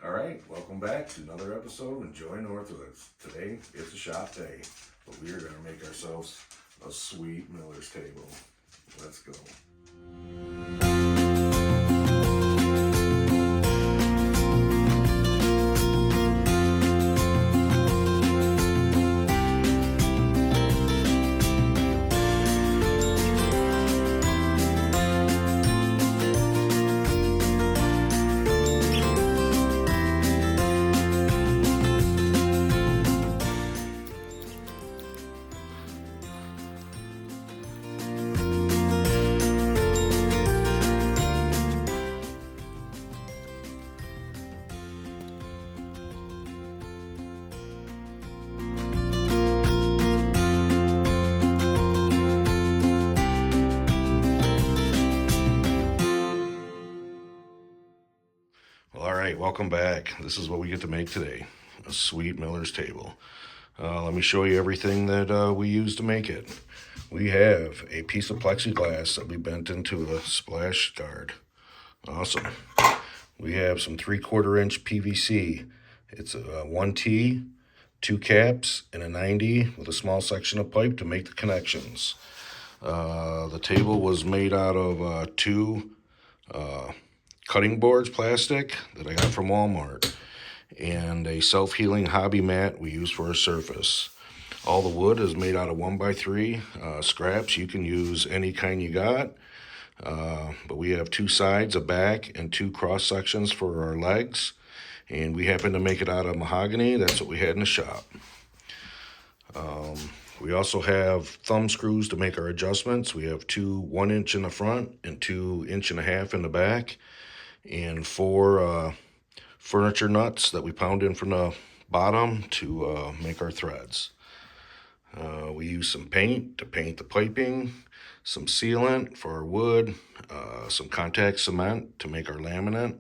All right, welcome back to another episode of Enjoy Northwoods. Today, it's a shop day, but we are going to make ourselves a sweet Miller's table. Let's go. Well, all right, welcome back. This is what we get to make today, a sweet Miller's table. Let me show you everything that we use to make it. We have a piece of plexiglass that we bent into a splash guard. Awesome. We have some 3/4 inch PVC. It's a 1T, 2 caps, and a 90 with a small section of pipe to make the connections. The table was made out of two cutting boards, plastic, that I got from Walmart, and a self-healing hobby mat we use for a surface. All the wood is made out of 1x3 scraps. You can use any kind you got, but we have two sides, a back, and two cross sections for our legs, and we happen to make it out of mahogany. That's what we had in the shop. We also have thumb screws to make our adjustments. We have two 1 inch in the front and 2.5 inches in the back, and four furniture nuts that we pound in from the bottom to make our threads. We use some paint to paint the piping, some sealant for our wood, some contact cement to make our laminate.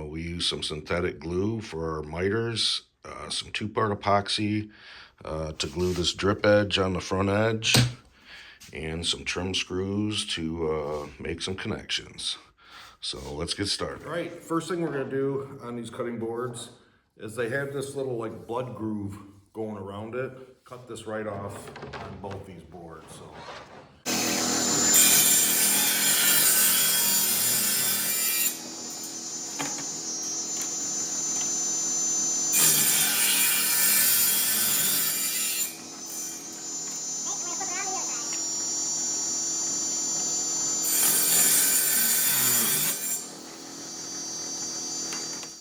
We use some synthetic glue for our miters, some 2-part epoxy to glue this drip edge on the front edge, and some trim screws to make some connections. So let's get started. All right, first thing we're gonna do on these cutting boards is they have this little like blood groove going around it. Cut this right off on both these boards. So.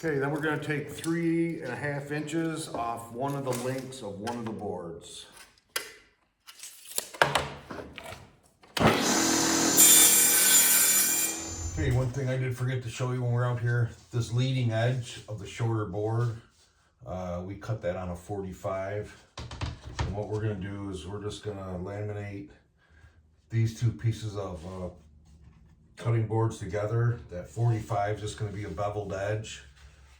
Okay, then we're going to take 3.5 inches off one of the links of one of the boards. Okay, one thing I did forget to show you when we're out here, this leading edge of the shorter board, we cut that on a 45. And what we're going to do is we're just going to laminate these two pieces of cutting boards together. That 45 is just going to be a beveled edge.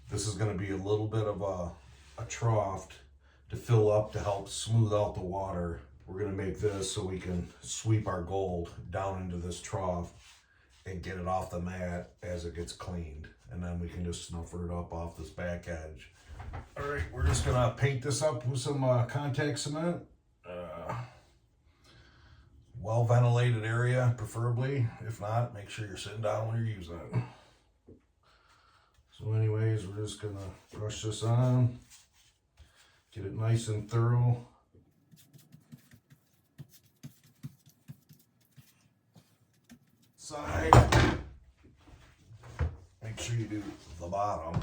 This is going to be a little bit of a trough to fill up to help smooth out the water. We're going to make this so we can sweep our gold down into this trough and get it off the mat as it gets cleaned. And then we can just snuffer it up off this back edge. All right, we're just going to paint this up with some contact cement. Well ventilated area, preferably. If not, make sure you're sitting down when you're using it. So anyways, we're just gonna brush this on, get it nice and thorough. Side, make sure you do the bottom.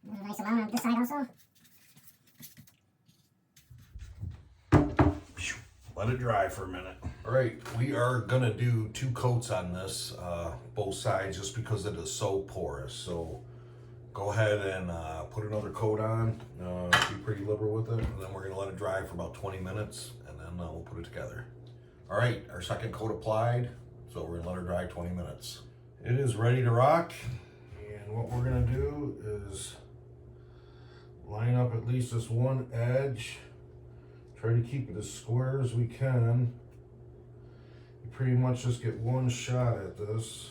Nice amount on this side also. Let it dry for a minute. All right, we are gonna do 2 coats on this, both sides, just because it is so porous. So go ahead and put another coat on, be pretty liberal with it, and then we're gonna let it dry for about 20 minutes, and then we'll put it together. All right, our second coat applied, so we're gonna let it dry 20 minutes. It is ready to rock, and what we're gonna do is line up at least this one edge. Try to keep it as square as we can. You pretty much just get one shot at this.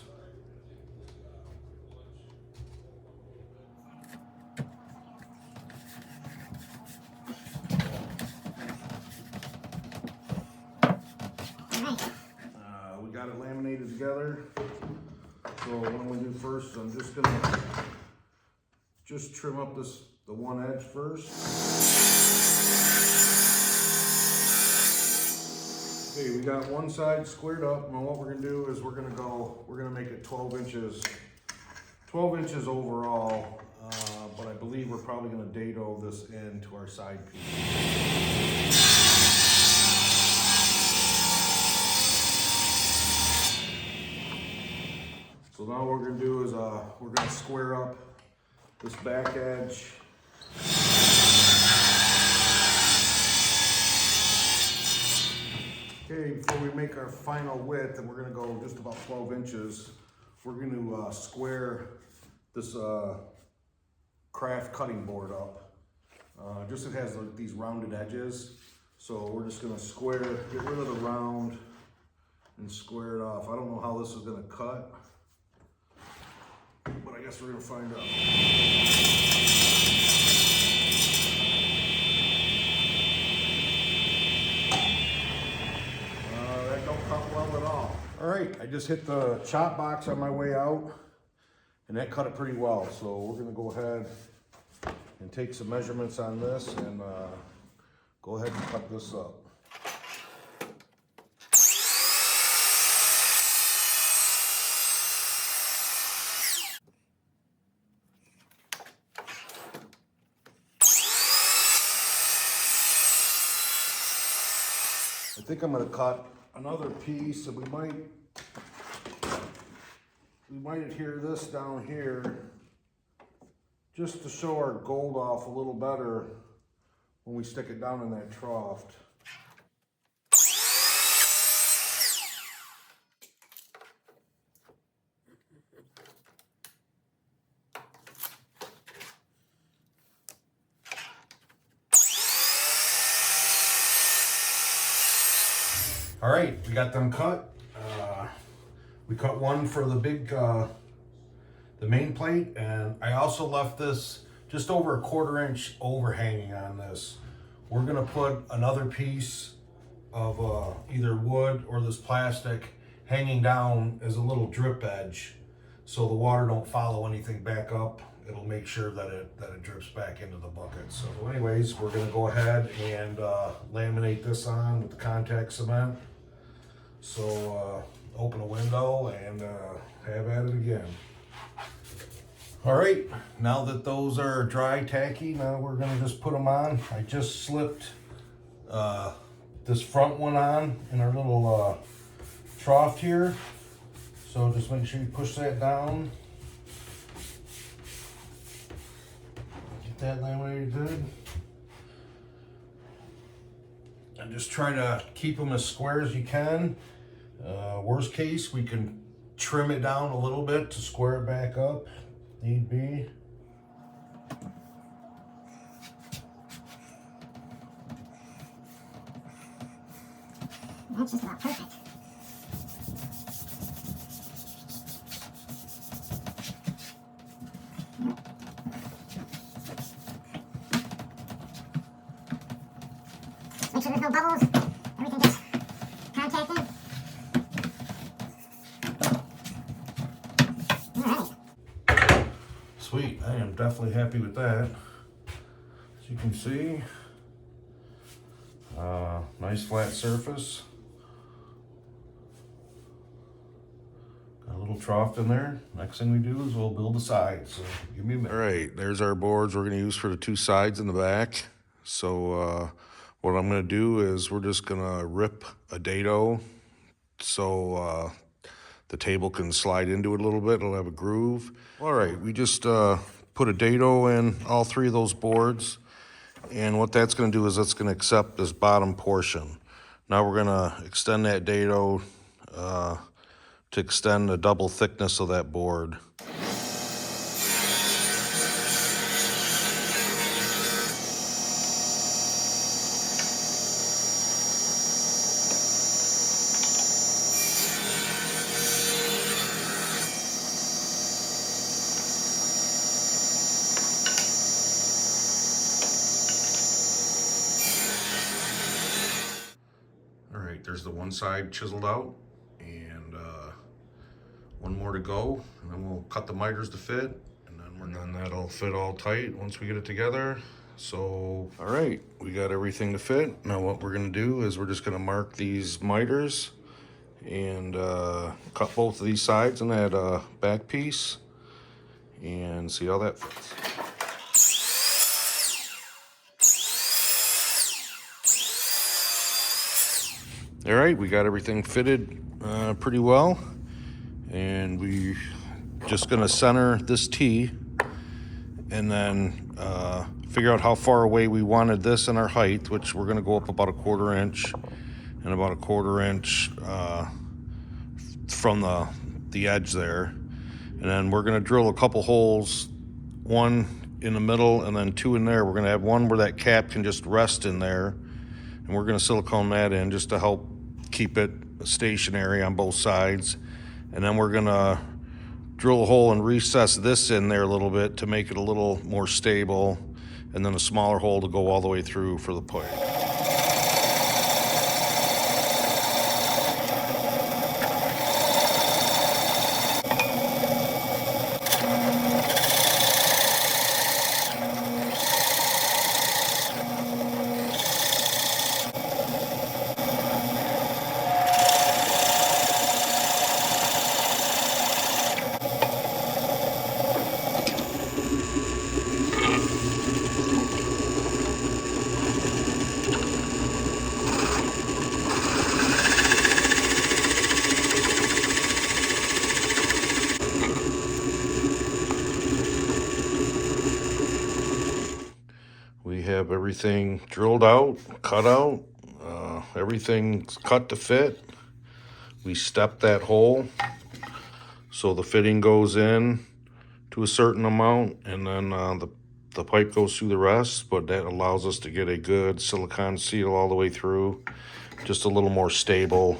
We got it laminated together. So what I'm gonna do first, I'm just gonna trim up the one edge first. Okay, we got one side squared up, and what we're gonna do is we're gonna make it 12 inches overall, but I believe we're probably gonna dado this into our side piece. So now what we're gonna do is we're gonna square up this back edge. Okay, before we make our final width, and we're gonna go just about 12 inches, we're gonna square this craft cutting board up. Just it has like these rounded edges. So we're just gonna get rid of the round and square it off. I don't know how this is gonna cut, but I guess we're gonna find out. That don't cut well at all. All right, I just hit the chop box on my way out, and that cut it pretty well. So we're gonna go ahead and take some measurements on this and go ahead and cut this up. I think I'm gonna cut another piece, and we might adhere this down here just to show our gold off a little better when we stick it down in that trough. All right, we got them cut. We cut one for the big, the main plate, and I also left this just over a 1/4 inch overhanging on this. We're gonna put another piece of either wood or this plastic hanging down as a little drip edge, so the water don't follow anything back up. It'll make sure that it drips back into the bucket. So anyways, we're gonna go ahead and laminate this on with the contact cement. So open a window and have at it again. All right, now that those are dry, tacky, now we're gonna just put them on. I just slipped this front one on in our little trough here. So just make sure you push that down. Get that laminated good. And just try to keep them as square as you can. Worst case, we can trim it down a little bit to square it back up, need be. That's just about perfect. Make sure there's no bubbles. Everything gets contacted. Alright. Sweet, I am definitely happy with that. As you can see, nice flat surface. Got a little trough in there. Next thing we do is we'll build the sides. So give me a minute. All right, there's our boards we're gonna use for the 2 sides in the back. So what I'm gonna do is we're just gonna rip a dado so the table can slide into it a little bit. It'll have a groove. All right, we just put a dado in all 3 of those boards. And what that's gonna do is that's gonna accept this bottom portion. Now we're gonna extend that dado to extend the double thickness of that board. there's the one side chiseled out, and one more to go, and then we'll cut the miters to fit, and then that'll fit all tight once we get it together. So, all right, we got everything to fit. Now what we're gonna do is we're just gonna mark these miters and cut both of these sides in that back piece and see how that fits. All right, we got everything fitted pretty well, and we just gonna center this T and then figure out how far away we wanted this in our height, which we're gonna go up about 1/4 inch and about 1/4 inch from the edge there. And then we're gonna drill a couple holes, one in the middle and then 2 in there. We're gonna have one where that cap can just rest in there, and we're gonna silicone that in just to help keep it stationary on both sides. And then we're gonna drill a hole and recess this in there a little bit to make it a little more stable, and then a smaller hole to go all the way through for the pipe. We have everything drilled out, cut out, everything's cut to fit. We step that hole so the fitting goes in to a certain amount, and then the pipe goes through the rest, but that allows us to get a good silicone seal all the way through, just a little more stable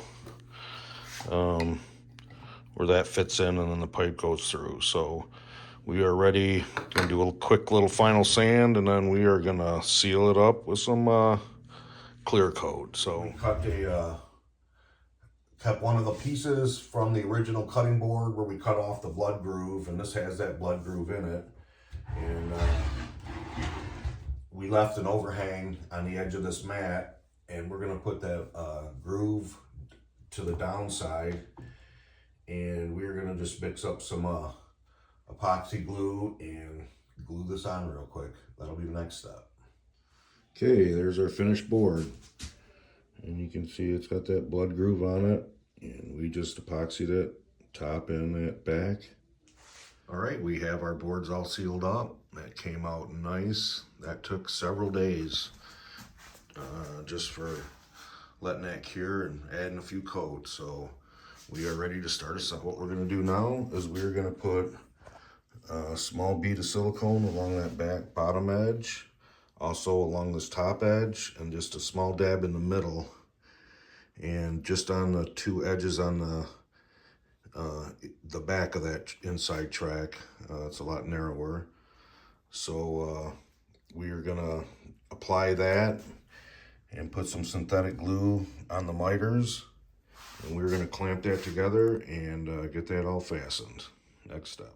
where that fits in and then the pipe goes through. So we are ready to do a quick little final sand, and then we are gonna seal it up with some clear coat. So we kept one of the pieces from the original cutting board where we cut off the blood groove, and this has that blood groove in it. And we left an overhang on the edge of this mat, and we're gonna put that groove to the downside, and we're gonna just mix up some epoxy glue and glue this on real quick. That'll be the next step. Okay, there's our finished board, and you can see it's got that blood groove on it, and we just epoxied it top and that back. All right, we have our boards all sealed up. That came out nice. That took several days just for letting that cure and adding a few coats. So we are ready to start us up. What we're gonna do now is we're gonna put a small bead of silicone along that back bottom edge, also along this top edge, and just a small dab in the middle, and just on the 2 edges on the back of that inside track. It's a lot narrower. So we are gonna apply that and put some synthetic glue on the miters, and we're gonna clamp that together and get that all fastened. Next step.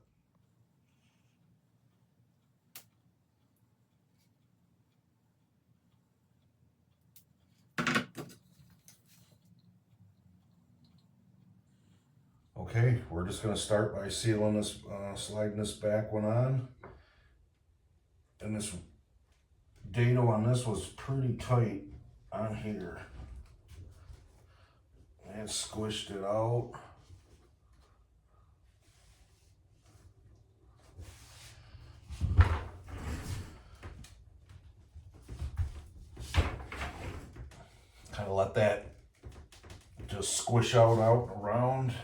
Okay, we're just gonna start by sealing this, sliding this back one on. And this dado on this was pretty tight on here. And squished it out. Kind of let that just squish out around.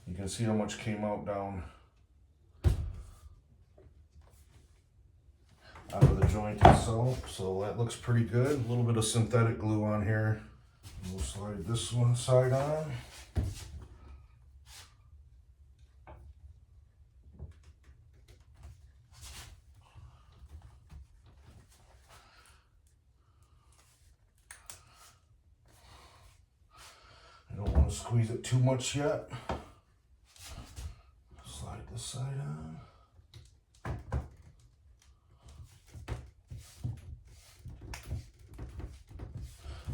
You can see how much came out down out of the joint itself, so that looks pretty good. A little bit of synthetic glue on here. We'll slide this one side on. squeeze it too much yet. Slide this side on.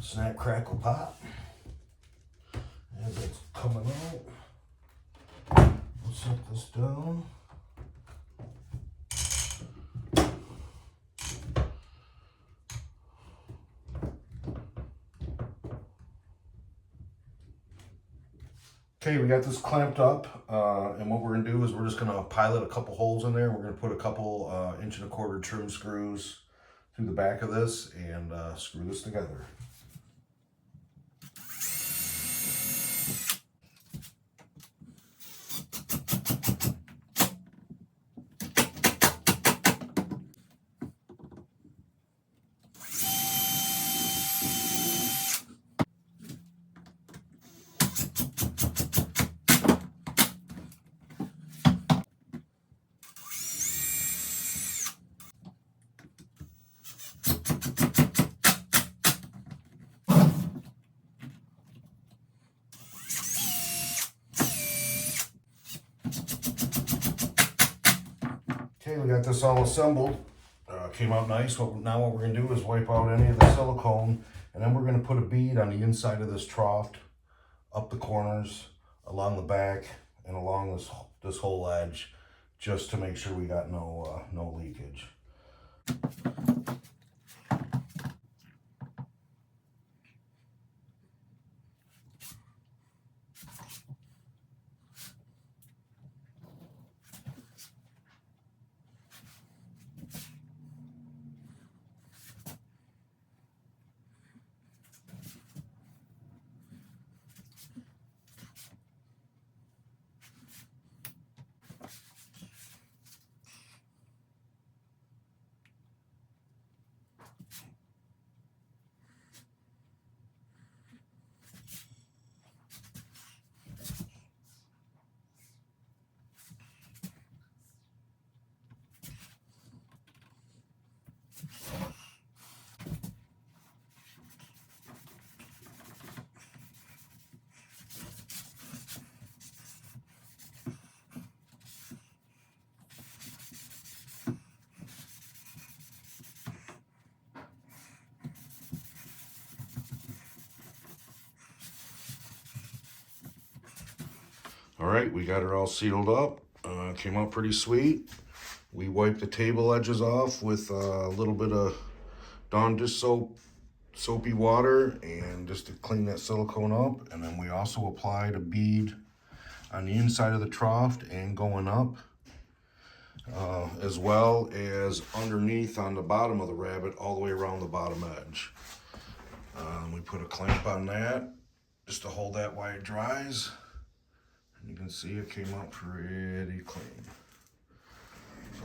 Snap, crackle, pop. As it's coming out, we'll set this down. Okay, we got this clamped up, and what we're gonna do is we're just gonna pilot a couple holes in there. We're gonna put a couple 1¼ inch trim screws through the back of this and screw this together. Okay, we got this all assembled. Came out nice. Now what we're gonna do is wipe out any of the silicone, and then we're gonna put a bead on the inside of this trough, up the corners, along the back, and along this whole edge, just to make sure we got no leakage. All right, we got her all sealed up. Came out pretty sweet. We wiped the table edges off with a little bit of Dawn dish soapy water, and just to clean that silicone up. And then we also applied a bead on the inside of the trough and going up, as well as underneath on the bottom of the rabbit, all the way around the bottom edge. We put a clamp on that just to hold that while it dries. And you can see it came out pretty clean. So,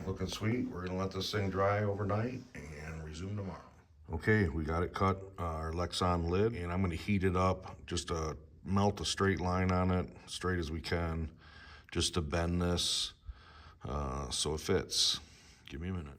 looking sweet. We're gonna let this thing dry overnight and resume tomorrow. Okay, we got it cut, our Lexan lid, and I'm gonna heat it up just to melt a straight line on it, straight as we can, just to bend this so it fits. Give me a minute.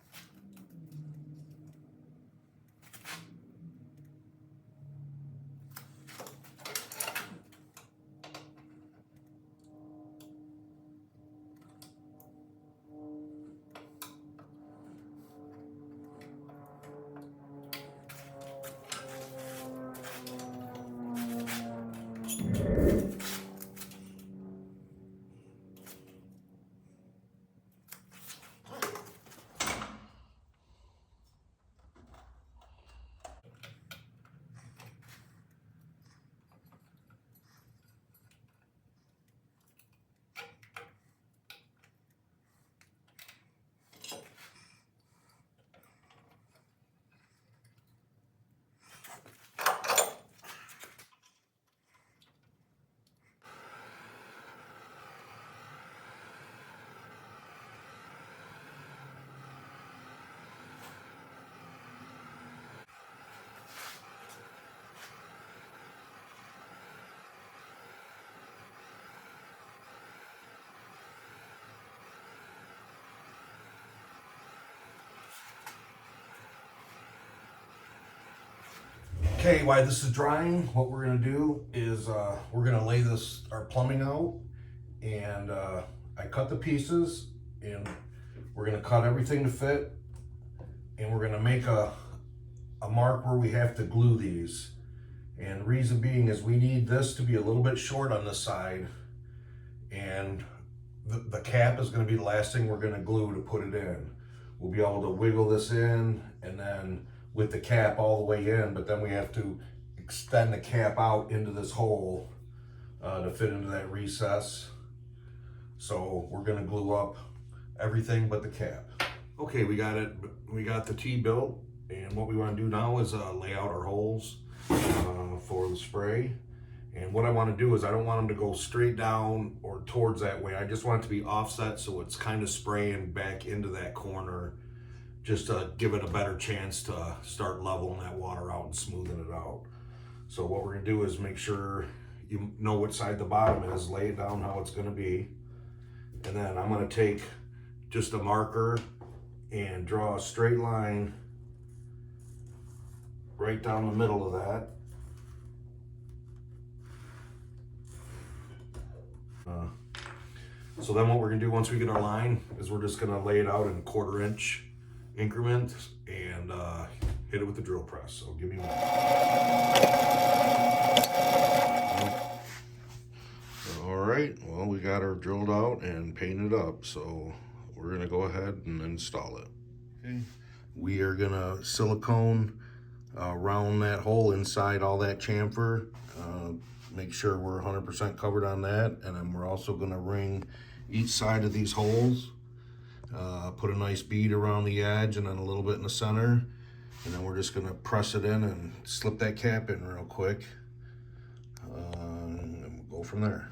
Okay, while this is drying, what we're gonna do is we're gonna lay our plumbing out, and I cut the pieces, and we're gonna cut everything to fit, and we're gonna make a mark where we have to glue these. And the reason being is we need this to be a little bit short on this side, and the cap is gonna be the last thing we're gonna glue to put it in. We'll be able to wiggle this in, and then with the cap all the way in, but then we have to extend the cap out into this hole to fit into that recess. So we're gonna glue up everything but the cap. Okay, we got the T built, and what we want to do now is lay out our holes for the spray. And what I want to do is I don't want them to go straight down or towards that way. I just want it to be offset so it's kind of spraying back into that corner, just to give it a better chance to start leveling that water out and smoothing it out. So what we're gonna do is make sure you know which side the bottom is, lay it down how it's gonna be. And then I'm gonna take just a marker and draw a straight line right down the middle of that. So then what we're gonna do once we get our line is we're just gonna lay it out in 1/4 inch increment and hit it with the drill press. So give me one. All right, well, we got her drilled out and painted up, so we're gonna go ahead and install it. Okay. We are gonna silicone around that hole inside all that chamfer. Make sure we're 100% covered on that, and then we're also gonna ring each side of these holes. Put a nice bead around the edge and then a little bit in the center, and then we're just gonna press it in and slip that cap in real quick, and we'll go from there.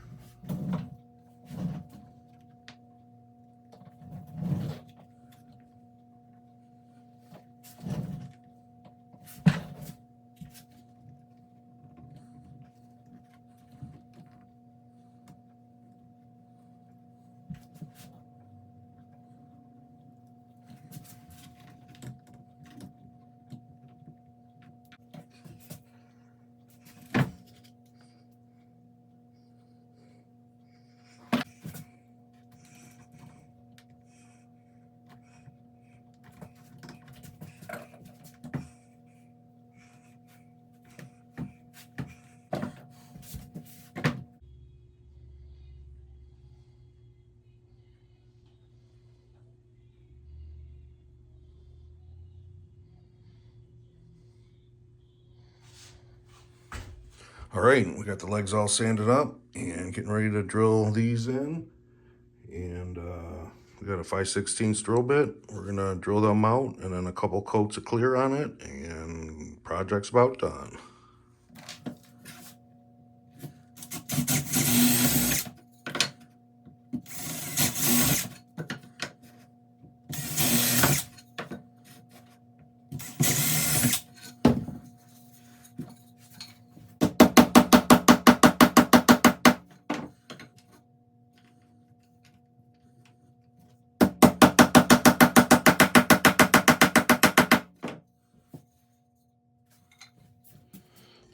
All right, we got the legs all sanded up and getting ready to drill these in. And we got a 5/16 drill bit. We're gonna drill them out and then a couple coats of clear on it, and project's about done.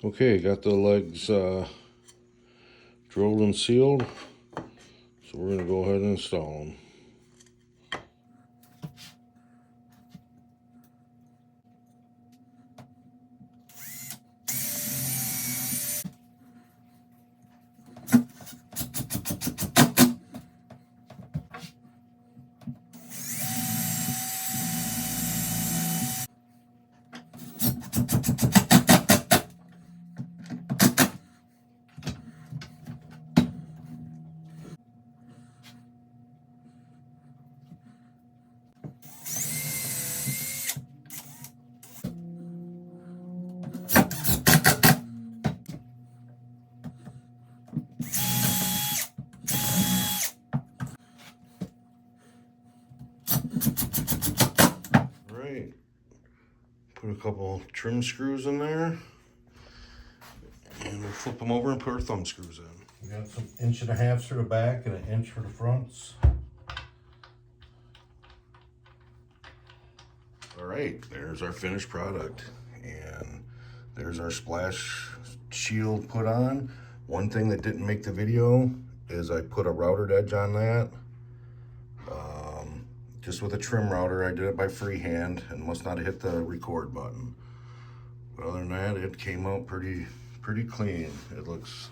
Okay, got the legs drilled and sealed, so we're gonna go ahead and install them. Right, put a couple trim screws in there, and we'll flip them over and put our thumb screws in. We got some 1.5 inches for the back and 1 inch for the fronts. All right, there's our finished product, and There's our splash shield put on. One thing that didn't make the video is I put a routed edge on that. Just with a trim router. I did it by freehand and must not have hit the record button. But other than that, it came out pretty clean. It looks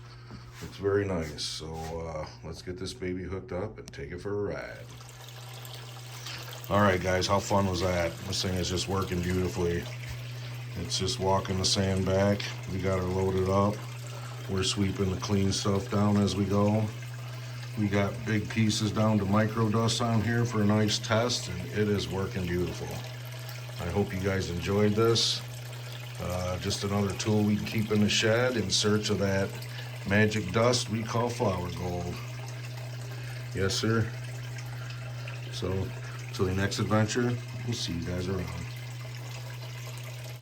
very nice. So let's get this baby hooked up and take it for a ride. All right, guys, how fun was that? This thing is just working beautifully. It's just walking the sand back. We got her loaded up. We're sweeping the clean stuff down as we go. We got big pieces down to micro dust on here for a nice test, and it is working beautiful. I hope you guys enjoyed this. Just another tool we can keep in the shed in search of that magic dust we call flower gold. Yes, sir. So, till the next adventure, we'll see you guys around.